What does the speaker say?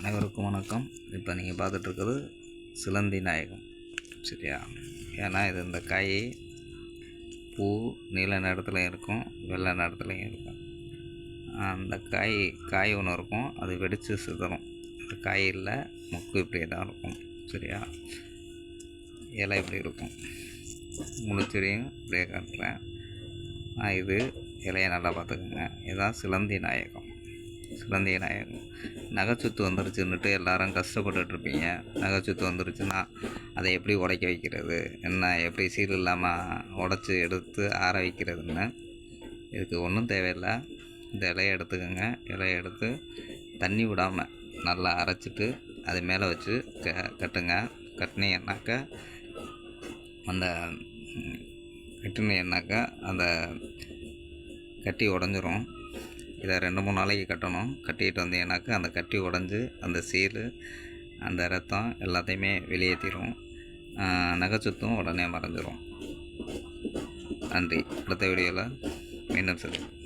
அனைவருக்கும் வணக்கம். இப்போ நீங்கள் பார்த்துட்ருக்குறது சிலந்தி நாயகம், சரியா? ஏன்னா இது இந்த காய் பூ நீல நிறத்துலையும் இருக்கும், வெள்ளை நிறத்துலையும் இருக்கும். அந்த காய் ஒன்று இருக்கும், அது வெடித்து சிதறும். அந்த காயில் மொக்கு இப்படியே தான் இருக்கும், சரியா? இலை இப்படி இருக்கும். முழுச்செடியும் இப்படியே காட்டுறேன். இது இலையை நல்லா பார்த்துக்குங்க. இதுதான் சிலந்தி நாயகம். நகைச்சுத்து வந்துருச்சுன்னுட்டு எல்லாரும் கஷ்டப்பட்டுட்ருப்பீங்க. நகைச்சுத்து வந்துருச்சுன்னா அதை எப்படி உடைக்க வைக்கிறது, என்ன எப்படி சீல் இல்லாமல் உடச்சி எடுத்து ஆற வைக்கிறதுன்னு. இதுக்கு ஒன்றும் தேவையில்லை. இந்த இலையை எடுத்துக்கோங்க. இலையை எடுத்து தண்ணி விடாமல் நல்லா அரைச்சிட்டு அது மேலே வச்சு கட்டுங்க. கட்டினீங்கன்னாக்கா அந்த கட்டி உடஞ்சிரும். இதை 2-3 நாளைக்கு கட்டணும். கட்டிக்கிட்டு வந்தீங்கன்னாக்கா அந்த கட்டி உடஞ்சி அந்த சீல், அந்த ரத்தம் எல்லாத்தையுமே வெளியேற்றிடும். நகைச்சுத்தும் உடனே மறைஞ்சிரும். நன்றி. அடுத்த வீடியோவில் மீண்டும் சந்திப்போம்.